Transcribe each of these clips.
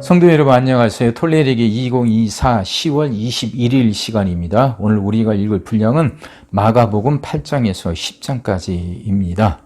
성도 여러분 안녕하세요. 톨레리기 2024 10월 21일 시간입니다. 오늘 우리가 읽을 분량은 마가복음 8장에서 10장까지입니다.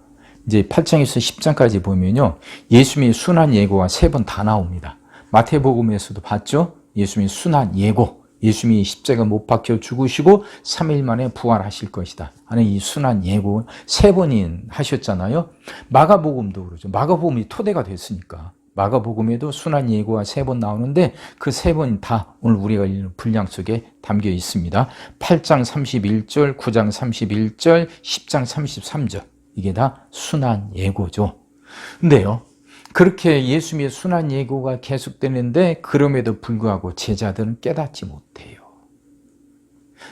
이제 8장에서 10장까지 보면요. 예수님의 순환 예고가 3번 다 나옵니다. 마태복음에서도 봤죠? 예수님의 순환 예고. 예수님이 십자가 못 박혀 죽으시고 3일 만에 부활하실 것이다 하는 이 순환 예고 3번이 하셨잖아요. 마가복음도 그러죠. 마가복음이 토대가 됐으니까. 마가복음에도 순환 예고가 3번 나오는데 그 3번이 다 오늘 우리가 읽는 분량 속에 담겨 있습니다. 8장 31절, 9장 31절, 10장 33절. 이게 다 순환 예고죠. 근데요. 그렇게 예수님의 순환 예고가 계속되는데 그럼에도 불구하고 제자들은 깨닫지 못해요.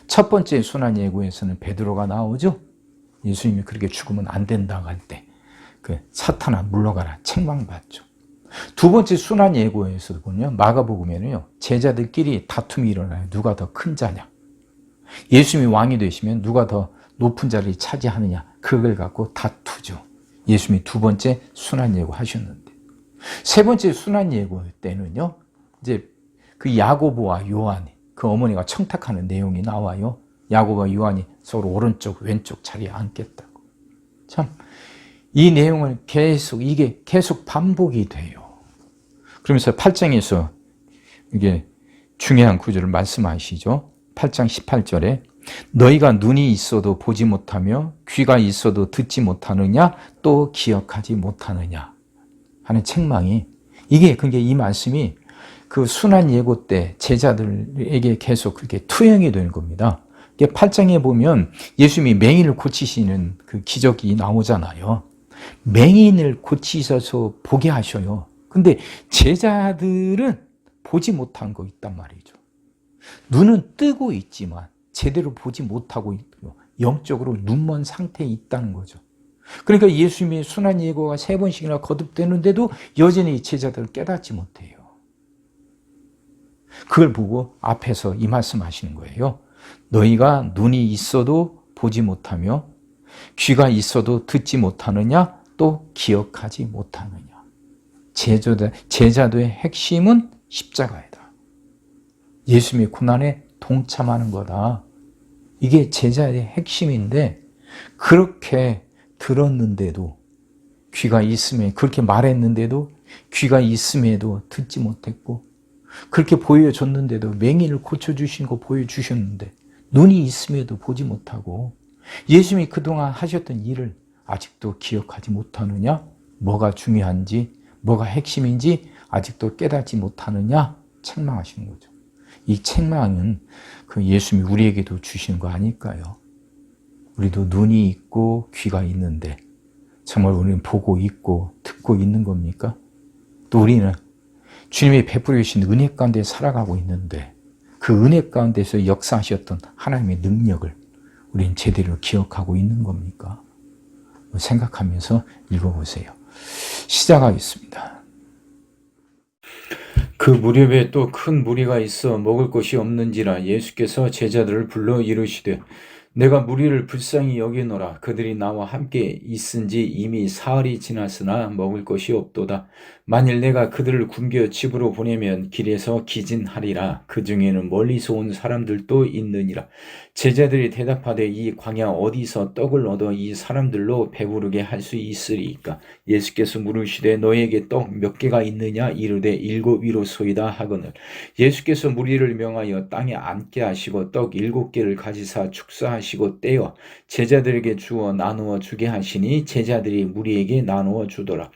첫 번째 순환 예고에서는 베드로가 나오죠. 예수님이 그렇게 죽으면 안 된다고 할 때 그 사탄아 물러가라 책망받죠. 두 번째 순환 예고에서도 보면 마가복음에는요. 제자들끼리 다툼이 일어나요. 누가 더 큰 자냐. 예수님이 왕이 되시면 누가 더 높은 자리를 차지하느냐. 그걸 갖고 다투죠. 예수님이 두 번째 순환 예고 하셨는데 세 번째 순환 예고 때는요. 이제 그 야고보와 요한이 그 어머니가 청탁하는 내용이 나와요. 야고보와 요한이 서로 오른쪽 왼쪽 자리에 앉겠다고. 참 이 내용은 이게 계속 반복이 돼요. 그러면서 8장에서 이게 중요한 구절을 말씀하시죠. 8장 18절에 너희가 눈이 있어도 보지 못하며 귀가 있어도 듣지 못하느냐 또 기억하지 못하느냐 하는 책망이 이게 그게 이 말씀이 그 순환 예고 때 제자들에게 계속 그렇게 투영이 되는 겁니다. 8장에 보면 예수님이 맹인을 고치시는 그 기적이 나오잖아요. 맹인을 고치셔서 보게 하셔요. 근데 제자들은 보지 못한 거 있단 말이죠. 눈은 뜨고 있지만 제대로 보지 못하고 있고 영적으로 눈먼 상태에 있다는 거죠. 그러니까 예수님의 순환 예고가 3번씩이나 거듭되는데도 여전히 제자들을 깨닫지 못해요. 그걸 보고 앞에서 이 말씀하시는 거예요. 너희가 눈이 있어도 보지 못하며 귀가 있어도 듣지 못하느냐 또 기억하지 못하느냐. 제자도의 핵심은 십자가이다. 예수님의 고난에 동참하는 거다. 이게 제자의 핵심인데 그렇게 들었는데도 귀가 있음에 그렇게 말했는데도 귀가 있음에도 듣지 못했고 그렇게 보여줬는데도 맹인을 고쳐주신 거 보여주셨는데 눈이 있음에도 보지 못하고 예수님이 그동안 하셨던 일을 아직도 기억하지 못하느냐? 뭐가 중요한지 뭐가 핵심인지 아직도 깨닫지 못하느냐? 책망하시는 거죠. 이 책망은 그 예수님이 우리에게도 주시는 거 아닐까요? 우리도 눈이 있고 귀가 있는데 정말 우리는 보고 있고 듣고 있는 겁니까? 또 우리는 주님이 베풀어 주신 은혜 가운데 살아가고 있는데 그 은혜 가운데서 역사하셨던 하나님의 능력을 우리는 제대로 기억하고 있는 겁니까? 생각하면서 읽어보세요. 시작하겠습니다. 그 무렵에 또 큰 무리가 있어 먹을 것이 없는지라 예수께서 제자들을 불러 이르시되 내가 무리를 불쌍히 여기노라. 그들이 나와 함께 있은지 이미 사흘이 지났으나 먹을 것이 없도다. 만일 내가 그들을 굶겨 집으로 보내면 길에서 기진하리라. 그 중에는 멀리서 온 사람들도 있느니라. 제자들이 대답하되 이 광야 어디서 떡을 얻어 이 사람들로 배부르게 할 수 있으리이까. 예수께서 물으시되 너에게 떡 몇 개가 있느냐 이르되 7이로소이다 하거늘. 예수께서 무리를 명하여 땅에 앉게 하시고 떡 7개를 가지사 축사하시고 떼어 제자들에게 주어 나누어 주게 하시니 제자들이 무리에게 나누어 주더라.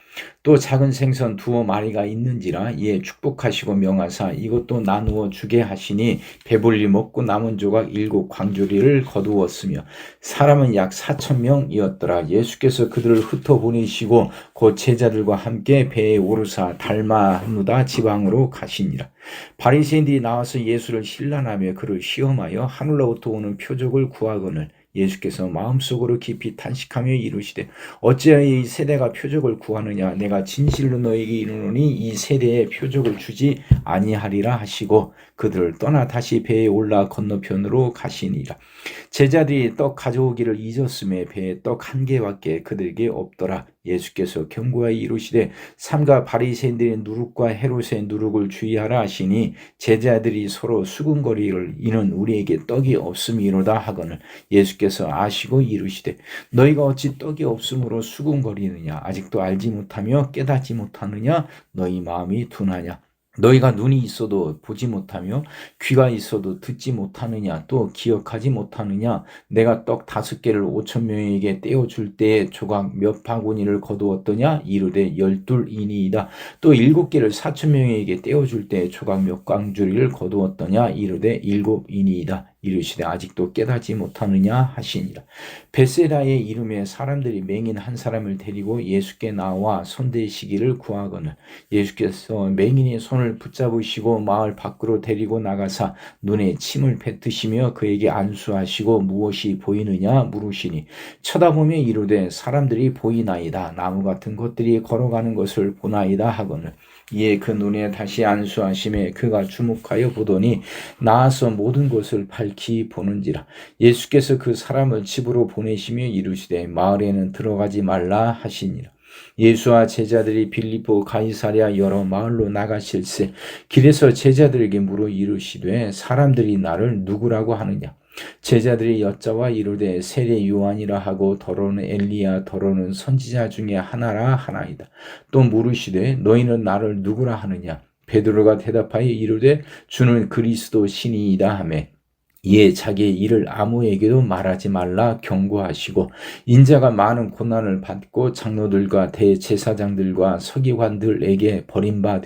또 작은 생선 2마리가 있는지라 이에 축복하시고 명하사 이것도 나누어 주게 하시니 배불리 먹고 남은 조각 7광주리를 거두었으며 사람은 약 4,000명이었더라. 예수께서 그들을 흩어 보내시고 곧 제자들과 함께 배에 오르사 달마누다 지방으로 가시니라. 바리새인들이 나와서 예수를 신란하며 그를 시험하여 하늘로부터 오는 표적을 구하거늘 예수께서 마음속으로 깊이 탄식하며 이르시되 어찌하여 이 세대가 표적을 구하느냐 내가 진실로 너에게 이르노니 이 세대에 표적을 주지 아니하리라 하시고 그들을 떠나 다시 배에 올라 건너편으로 가시니라. 제자들이 떡 가져오기를 잊었음에 배에 떡 한 개밖에 그들에게 없더라. 예수께서 경고하여 이르시되 삼가 바리새인들의 누룩과 헤롯의 누룩을 주의하라 하시니 제자들이 서로 수군거리를 이는 우리에게 떡이 없음이로다 하거늘 예수께서 아시고 이르시되 너희가 어찌 떡이 없음으로 수군거리느냐 아직도 알지 못하며 깨닫지 못하느냐 너희 마음이 둔하냐 너희가 눈이 있어도 보지 못하며 귀가 있어도 듣지 못하느냐 또 기억하지 못하느냐 내가 떡 5개를 5,000명에게 떼어줄 때에 조각 몇 바구니를 거두었더냐 이르되 12이니이다 또 7개를 4,000명에게 떼어줄 때에 조각 몇 광주리를 거두었더냐 이르되 7이니이다 이르시되 아직도 깨닫지 못하느냐 하시니라. 벳세다의 이름에 사람들이 맹인 한 사람을 데리고 예수께 나와 손대시기를 구하거늘 예수께서 맹인의 손을 붙잡으시고 마을 밖으로 데리고 나가사 눈에 침을 뱉으시며 그에게 안수하시고 무엇이 보이느냐 물으시니 쳐다보며 이르되 사람들이 보이나이다 나무 같은 것들이 걸어가는 것을 보나이다 하거늘 이에 그 눈에 다시 안수하심에 그가 주목하여 보더니 나아서 모든 것을 밝히 보는지라. 예수께서 그 사람을 집으로 보내시며 이르시되 마을에는 들어가지 말라 하시니라. 예수와 제자들이 빌립보 가이사랴 여러 마을로 나가실새 길에서 제자들에게 물어 이르시되 사람들이 나를 누구라고 하느냐 제자들이 여짜와 이르되 세례 요한이라 하고 더러는 엘리야 더러는 선지자 중에 하나라 하나이다. 또 물으시되 너희는 나를 누구라 하느냐 베드로가 대답하여 이르되 주는 그리스도 신이이다 하매 이에 자기의 일을 아무에게도 말하지 말라 경고하시고 인자가 많은 고난을 받고 장로들과 대제사장들과 서기관들에게 버림받아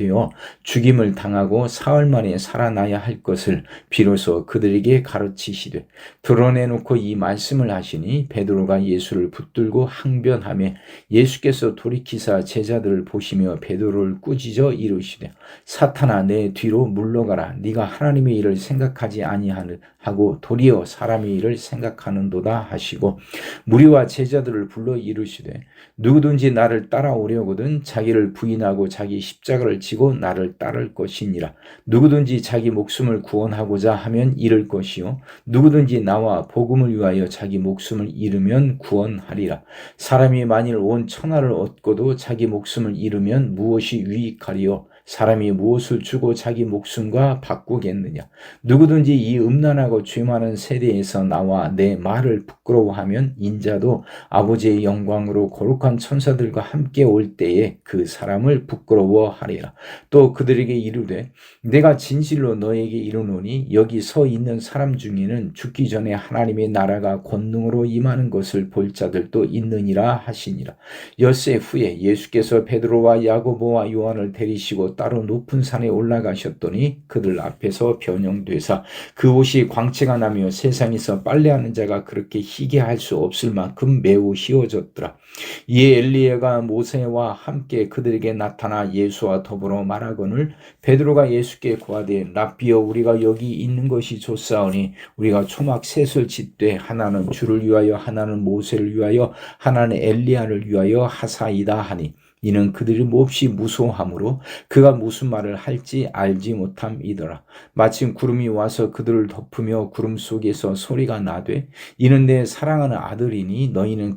죽임을 당하고 사흘 만에 살아나야 할 것을 비로소 그들에게 가르치시되 드러내놓고 이 말씀을 하시니 베드로가 예수를 붙들고 항변하며 예수께서 돌이키사 제자들을 보시며 베드로를 꾸짖어 이르시되 사탄아 내 뒤로 물러가라 네가 하나님의 일을 생각하지 아니하는 하고 도리어 사람의 일을 생각하는도다 하시고 무리와 제자들을 불러 이르시되 누구든지 나를 따라오려거든 자기를 부인하고 자기 십자가를 지고 나를 따를 것이니라. 누구든지 자기 목숨을 구원하고자 하면 잃을 것이요 누구든지 나와 복음을 위하여 자기 목숨을 잃으면 구원하리라. 사람이 만일 온 천하를 얻고도 자기 목숨을 잃으면 무엇이 유익하리요 사람이 무엇을 주고 자기 목숨과 바꾸겠느냐. 누구든지 이 음란하고 죄 많은 세대에서 나와 내 말을 부끄러워하면 인자도 아버지의 영광으로 거룩한 천사들과 함께 올 때에 그 사람을 부끄러워하리라. 또 그들에게 이르되 내가 진실로 너에게 이르노니 여기 서 있는 사람 중에는 죽기 전에 하나님의 나라가 권능으로 임하는 것을 볼 자들도 있느니라 하시니라. 엿새 후에 예수께서 베드로와 야고보와 요한을 데리시고 따로 높은 산에 올라가셨더니 그들 앞에서 변형되사 그 옷이 광채가 나며 세상에서 빨래하는 자가 그렇게 희게 할 수 없을 만큼 매우 희어졌더라. 이에 엘리야가 모세와 함께 그들에게 나타나 예수와 더불어 말하거늘 베드로가 예수께 고하되 랍비여 우리가 여기 있는 것이 좋사오니 우리가 초막 셋을 짓되 하나는 주를 위하여 하나는 모세를 위하여 하나는 엘리야를 위하여 하사이다 하니 이는 그들이 몹시 무소함으로 그가 무슨 말을 할지 알지 못함이더라. 마침 구름이 와서 그들을 덮으며 구름 속에서 소리가 나되 이는 내 사랑하는 아들이니 너희는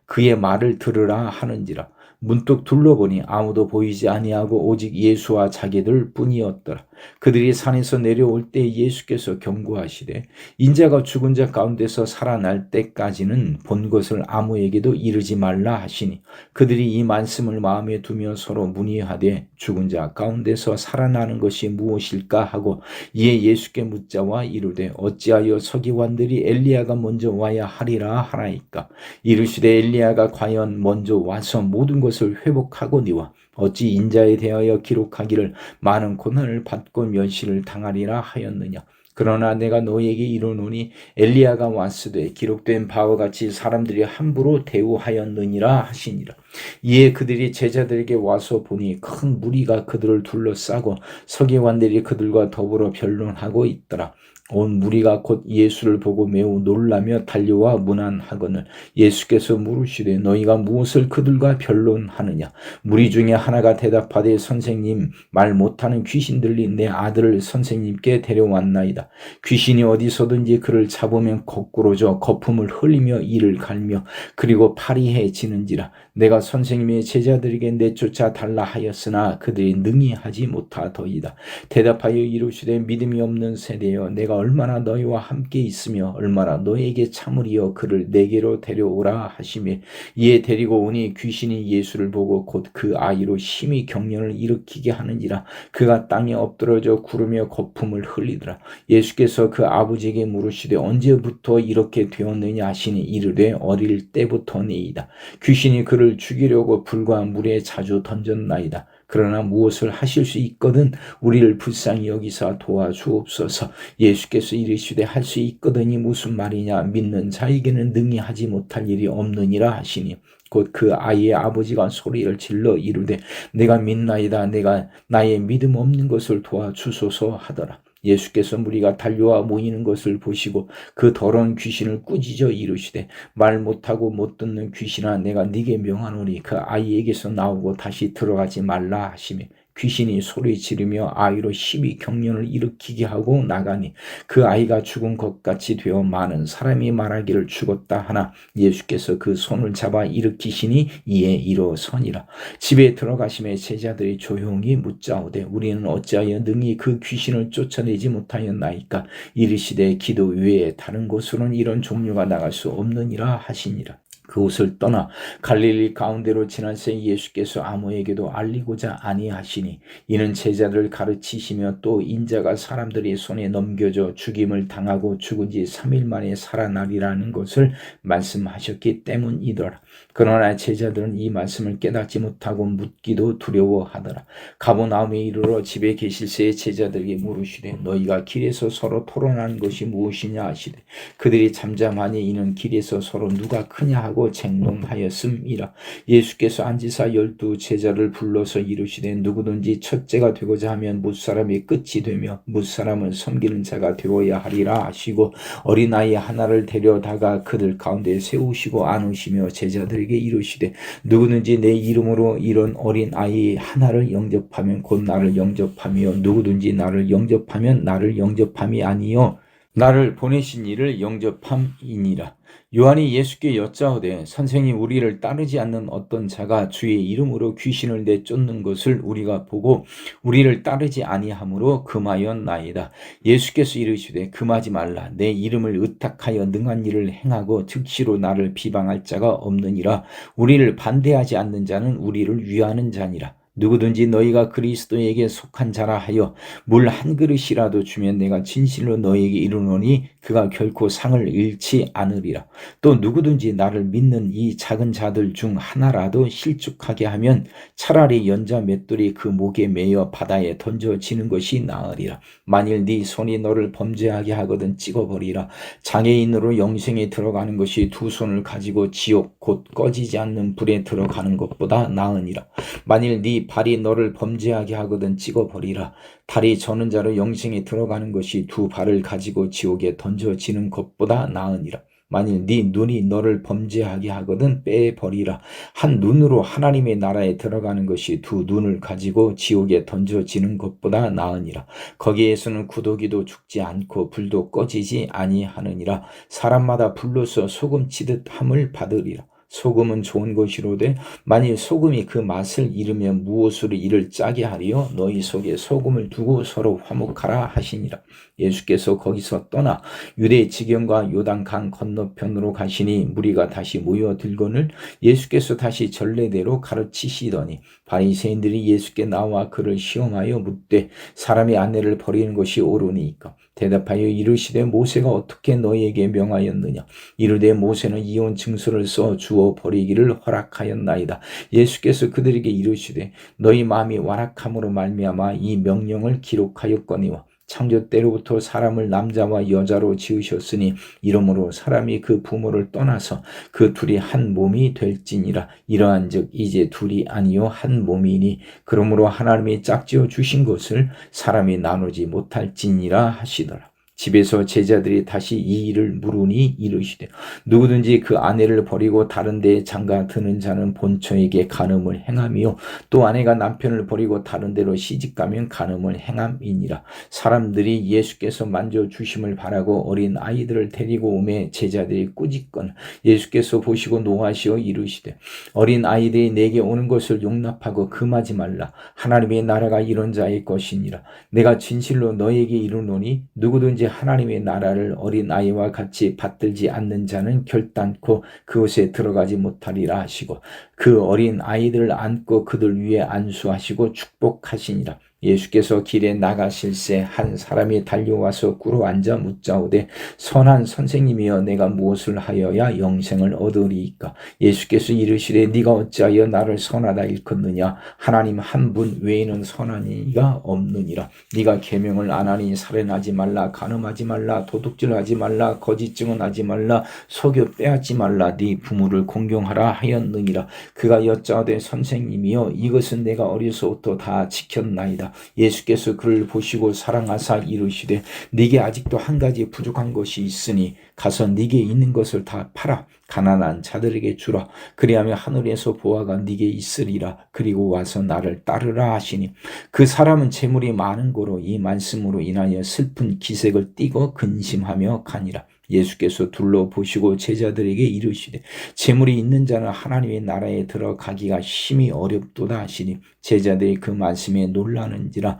그의 말을 들으라 하는지라. 문득 둘러보니 아무도 보이지 아니하고 오직 예수와 자기들 뿐이었더라. 그들이 산에서 내려올 때 예수께서 경고하시되 인자가 죽은 자 가운데서 살아날 때까지는 본 것을 아무에게도 이르지 말라 하시니 그들이 이 말씀을 마음에 두며 서로 문의하되 죽은 자 가운데서 살아나는 것이 무엇일까 하고 이에 예수께 묻자와 이르되 어찌하여 서기관들이 엘리야가 먼저 와야 하리라 하나이까. 이르시되 엘리야가 과연 먼저 와서 모든 것을 회복하거니와 어찌 인자에 대하여 기록하기를 많은 고난을 받고 멸시를 당하리라 하였느냐. 그러나 내가 너희에게 이르노니 엘리야가 왔으되 기록된 바와 같이 사람들이 함부로 대우하였느니라 하시니라. 이에 그들이 제자들에게 와서 보니 큰 무리가 그들을 둘러싸고 서기관들이 그들과 더불어 변론하고 있더라. 온 무리가 곧 예수를 보고 매우 놀라며 달려와 문안하거늘 예수께서 물으시되 너희가 무엇을 그들과 변론하느냐. 무리 중에 하나가 대답하되 선생님, 말 못하는 귀신 들린 내 아들을 선생님께 데려왔나이다. 귀신이 어디서든지 그를 잡으면 거꾸로져 거품을 흘리며 이를 갈며 그리고 파리해지는지라. 내가 선생님의 제자들에게 내쫓아 달라 하였으나 그들이 능히 하지 못하더이다. 대답하여 이르시되 믿음이 없는 세대여, 내가 얼마나 너희와 함께 있으며 얼마나 너희에게 참으리여 그를 내게로 데려오라 하시매 이에 데리고 오니 귀신이 예수를 보고 곧 그 아이로 심히 경련을 일으키게 하는지라. 그가 땅에 엎드러져 구르며 거품을 흘리더라. 예수께서 그 아버지에게 물으시되 언제부터 이렇게 되었느냐 하시니 이르되 어릴 때부터니이다. 귀신이 그를 죽이려고 불과 물에 자주 던졌나이다. 그러나 무엇을 하실 수 있거든 우리를 불쌍히 여기사 도와주옵소서. 예수께서 이르시되 할 수 있거든이 무슨 말이냐. 믿는 자에게는 능히 하지 못할 일이 없느니라 하시니 곧 그 아이의 아버지가 소리를 질러 이르되 내가 믿나이다. 내가 나의 믿음 없는 것을 도와주소서 하더라. 예수께서 무리가 달려와 모이는 것을 보시고 그 더러운 귀신을 꾸짖어 이르시되 말 못하고 못 듣는 귀신아, 내가 네게 명하노니 그 아이에게서 나오고 다시 들어가지 말라 하시며 귀신이 소리 지르며 아이로 심히 경련을 일으키게 하고 나가니 그 아이가 죽은 것 같이 되어 많은 사람이 말하기를 죽었다 하나 예수께서 그 손을 잡아 일으키시니 이에 일어서니라. 집에 들어가심에 제자들이 조용히 묻자오되 우리는 어찌하여 능히 그 귀신을 쫓아내지 못하였나이까. 이르시되 기도 외에 다른 곳으로는 이런 종류가 나갈 수 없느니라 하시니라. 그곳을 떠나 갈릴리 가운데로 지날새 예수께서 아무에게도 알리고자 아니하시니 이는 제자를 가르치시며 또 인자가 사람들의 손에 넘겨져 죽임을 당하고 죽은 지 3일 만에 살아나리라는 것을 말씀하셨기 때문이더라. 그러나 제자들은 이 말씀을 깨닫지 못하고 묻기도 두려워하더라. 가버나움에 이르러 집에 계실새에 제자들에게 물으시되 너희가 길에서 서로 토론한 것이 무엇이냐 하시되 그들이 잠잠하니 이는 길에서 서로 누가 크냐 하고 쟁론하였음이라. 예수께서 앉으사 12 제자를 불러서 이르시되 누구든지 첫째가 되고자 하면 뭇사람이 끝이 되며 뭇사람을 섬기는 자가 되어야 하리라 하시고 어린아이 하나를 데려다가 그들 가운데 세우시고 안으시며 제자들에게 이르시되 누구든지 내 이름으로 이런 어린아이 하나를 영접하면 곧 나를 영접하며 누구든지 나를 영접하면 나를 영접함이 아니요 나를 보내신 이를 영접함이니라. 요한이 예수께 여짜오되 선생님, 우리를 따르지 않는 어떤 자가 주의 이름으로 귀신을 내쫓는 것을 우리가 보고 우리를 따르지 아니하므로 금하였나이다. 예수께서 이르시되 금하지 말라. 내 이름을 의탁하여 능한 일을 행하고 즉시로 나를 비방할 자가 없느니라. 우리를 반대하지 않는 자는 우리를 위하는 자니라. 누구든지 너희가 그리스도에게 속한 자라 하여 물 한 그릇이라도 주면 내가 진실로 너희에게 이르노니 그가 결코 상을 잃지 않으리라. 또 누구든지 나를 믿는 이 작은 자들 중 하나라도 실족하게 하면 차라리 연자 맷돌이 그 목에 매여 바다에 던져지는 것이 나으리라. 만일 네 손이 너를 범죄하게 하거든 찍어버리라. 장애인으로 영생에 들어가는 것이 두 손을 가지고 지옥 곧 꺼지지 않는 불에 들어가는 것보다 나으니라. 만일 네 발이 너를 범죄하게 하거든 찍어버리라. 다리 저는 자로 영생에 들어가는 것이 두 발을 가지고 지옥에 던져지는 것보다 나으니라. 만일 네 눈이 너를 범죄하게 하거든 빼버리라. 한 눈으로 하나님의 나라에 들어가는 것이 두 눈을 가지고 지옥에 던져지는 것보다 나으니라. 거기에서는 구더기도 죽지 않고 불도 꺼지지 아니하느니라. 사람마다 불로서 소금치듯 함을 받으리라. 소금은 좋은 것이로되 만일 소금이 그 맛을 잃으면 무엇으로 이를 짜게 하리요? 너희 속에 소금을 두고 서로 화목하라 하시니라. 예수께서 거기서 떠나 유대 지경과 요단강 건너편으로 가시니 무리가 다시 모여들거늘 예수께서 다시 전례대로 가르치시더니 바리새인들이 예수께 나와 그를 시험하여 묻되 사람의 아내를 버리는 것이 옳으니까. 대답하여 이르시되 모세가 어떻게 너희에게 명하였느냐. 이르되 모세는 이혼 증서를 써 주어 버리기를 허락하였나이다. 예수께서 그들에게 이르시되 너희 마음이 완악함으로 말미암아 이 명령을 기록하였거니와 창조 때로부터 사람을 남자와 여자로 지으셨으니 이러므로 사람이 그 부모를 떠나서 그 둘이 한 몸이 될지니라. 이러한즉 이제 둘이 아니요 한 몸이니 그러므로 하나님이 짝지어 주신 것을 사람이 나누지 못할지니라 하시더라. 집에서 제자들이 다시 이 일을 물으니 이르시되 누구든지 그 아내를 버리고 다른 데에 장가 드는 자는 본처에게 간음을 행함이요 또 아내가 남편을 버리고 다른 데로 시집가면 간음을 행함이니라. 사람들이 예수께서 만져주심을 바라고 어린 아이들을 데리고 오매 제자들이 꾸짖건 예수께서 보시고 노하시어 이르시되 어린 아이들이 내게 오는 것을 용납하고 금하지 말라. 하나님의 나라가 이런 자의 것이니라. 내가 진실로 너에게 이르노니 누구든지 하나님의 나라를 어린 아이와 같이 받들지 않는 자는 결단코 그곳에 들어가지 못하리라 하시고 그 어린 아이들을 안고 그들 위에 안수하시고 축복하시니라. 예수께서 길에 나가실새 한 사람이 달려와서 꿇어 앉아 묻자오되 선한 선생님이여 내가 무엇을 하여야 영생을 얻으리이까. 예수께서 이르시되 네가 어찌하여 나를 선하다 일컫느냐. 하나님 한 분 외에는 선한 이가 없느니라. 네가 계명을 안 하니 살인하지 말라, 간음하지 말라, 도둑질하지 말라, 거짓 증언하지 말라, 속여 빼앗지 말라, 네 부모를 공경하라 하였느니라. 그가 여짜오되 선생님이여 이것은 내가 어려서부터 다 지켰나이다. 예수께서 그를 보시고 사랑하사 이르시되 네게 아직도 한 가지 부족한 것이 있으니 가서 네게 있는 것을 다 팔아 가난한 자들에게 주라. 그리하면 하늘에서 보화가 네게 있으리라. 그리고 와서 나를 따르라 하시니 그 사람은 재물이 많은 고로 이 말씀으로 인하여 슬픈 기색을 띠고 근심하며 가니라. 예수께서 둘러보시고 제자들에게 이르시되 재물이 있는 자는 하나님의 나라에 들어가기가 심히 어렵도다 하시니 제자들이 그 말씀에 놀라는지라.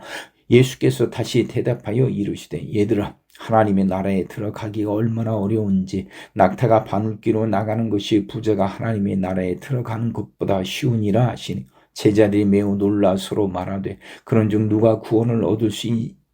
예수께서 다시 대답하여 이르시되 얘들아 하나님의 나라에 들어가기가 얼마나 어려운지 낙타가 바늘귀로 나가는 것이 부자가 하나님의 나라에 들어가는 것보다 쉬우니라 하시니 제자들이 매우 놀라 서로 말하되 그런즉 누가 구원을 얻을 수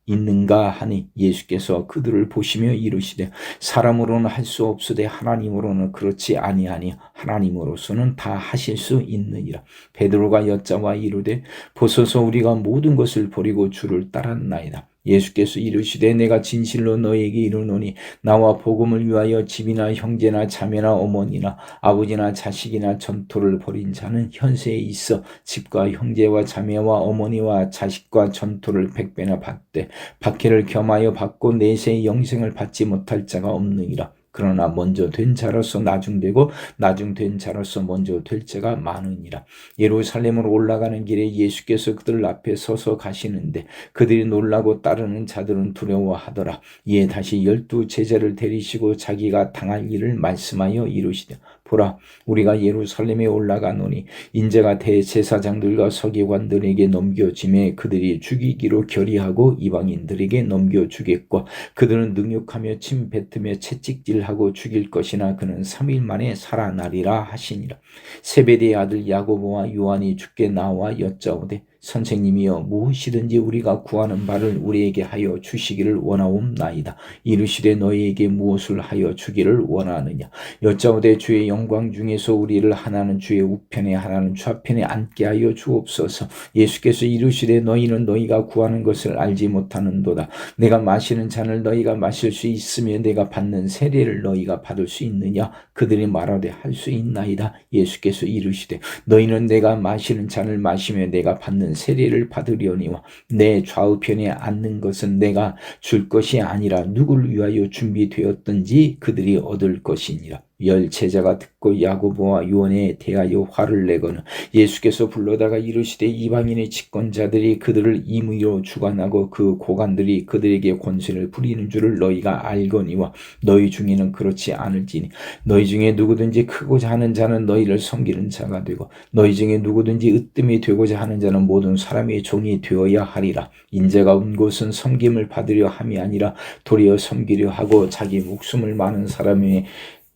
있는가 하니 예수께서 그들을 보시며 이르시되 사람으로는 할 수 없으되 하나님으로는 그렇지 아니하니 하나님으로서는 다 하실 수 있느니라. 베드로가 여짜와 이르되 보소서 우리가 모든 것을 버리고 주를 따랐나이다. 예수께서 이르시되 내가 진실로 너희에게 이르노니 나와 복음을 위하여 집이나 형제나 자매나 어머니나 아버지나 자식이나 전토를 벌인 자는 현세에 있어 집과 형제와 자매와 어머니와 자식과 전토를 100배나 받되 박해를 겸하여 받고 내세의 영생을 받지 못할 자가 없느니라. 그러나 먼저 된 자로서 나중되고 나중된 자로서 먼저 될 자가 많으니라. 예루살렘으로 올라가는 길에 예수께서 그들 앞에 서서 가시는데 그들이 놀라고 따르는 자들은 두려워하더라. 이에 다시 12 제자를 데리시고 자기가 당할 일을 말씀하여 이르시되 보라 우리가 예루살렘에 올라가노니 인자가 대제사장들과 서기관들에게 넘겨짐에 그들이 죽이기로 결의하고 이방인들에게 넘겨주겠고 그들은 능욕하며 침 뱉으며 채찍질하고 죽일 것이나 그는 3일 만에 살아나리라 하시니라. 세베대의 아들 야고보와 요한이 주께 나와 여짜오되 선생님이여 무엇이든지 우리가 구하는 바를 우리에게 하여 주시기를 원하옵나이다. 이르시되 너희에게 무엇을 하여 주기를 원하느냐. 여짜오되 주의 영광 중에서 우리를 하나는 주의 우편에 하나는 좌편에 앉게 하여 주옵소서. 예수께서 이르시되 너희는 너희가 구하는 것을 알지 못하는도다. 내가 마시는 잔을 너희가 마실 수 있으며 내가 받는 세례를 너희가 받을 수 있느냐. 그들이 말하되 할 수 있나이다. 예수께서 이르시되 너희는 내가 마시는 잔을 마시며 내가 받는 세례를 받으려니와 내 좌우편에 앉는 것은 내가 줄 것이 아니라 누구를 위하여 준비되었든지 그들이 얻을 것이니라. 10 제자가 듣고 야고보와 요한에 대하여 화를 내거늘 예수께서 불러다가 이르시되 이방인의 집권자들이 그들을 임의로 주관하고 그 고관들이 그들에게 권세를 부리는 줄을 너희가 알거니와 너희 중에는 그렇지 않을지니 너희 중에 누구든지 크고자 하는 자는 너희를 섬기는 자가 되고 너희 중에 누구든지 으뜸이 되고자 하는 자는 모든 사람의 종이 되어야 하리라. 인자가 온 곳은 섬김을 받으려 함이 아니라 도리어 섬기려 하고 자기 목숨을 많은 사람의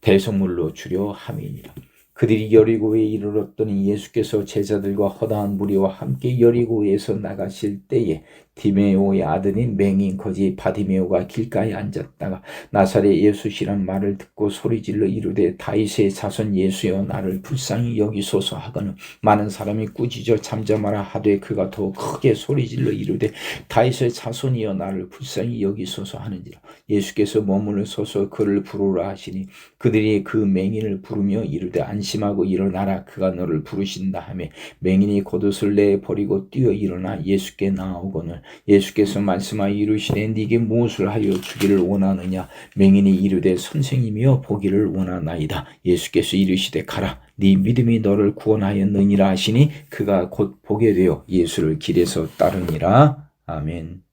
대속물로 주려 함이니라. 그들이 여리고에 이르렀더니 예수께서 제자들과 허다한 무리와 함께 여리고에서 나가실 때에 디메오의 아들인 맹인 거지 바디메오가 길가에 앉았다가 나사렛 예수시란 말을 듣고 소리질러 이르되 다윗의 자손 예수여 나를 불쌍히 여기소서 하거늘 많은 사람이 꾸짖어 잠잠하라 하되 그가 더 크게 소리질러 이르되 다윗의 자손이여 나를 불쌍히 여기소서 하는지라. 예수께서 머물러 서서 그를 부르라 하시니 그들이 그 맹인을 부르며 이르되 안심하고 일어나라 그가 너를 부르신다 하며 맹인이 겉옷을 내버리고 뛰어 일어나 예수께 나아오거늘 예수께서 말씀하여 이르시되 네게 무엇을 하여 주기를 원하느냐. 맹인이 이르되 선생님이여 보기를 원하나이다. 예수께서 이르시되 가라. 네 믿음이 너를 구원하였느니라 하시니 그가 곧 보게 되어 예수를 길에서 따르니라. 아멘.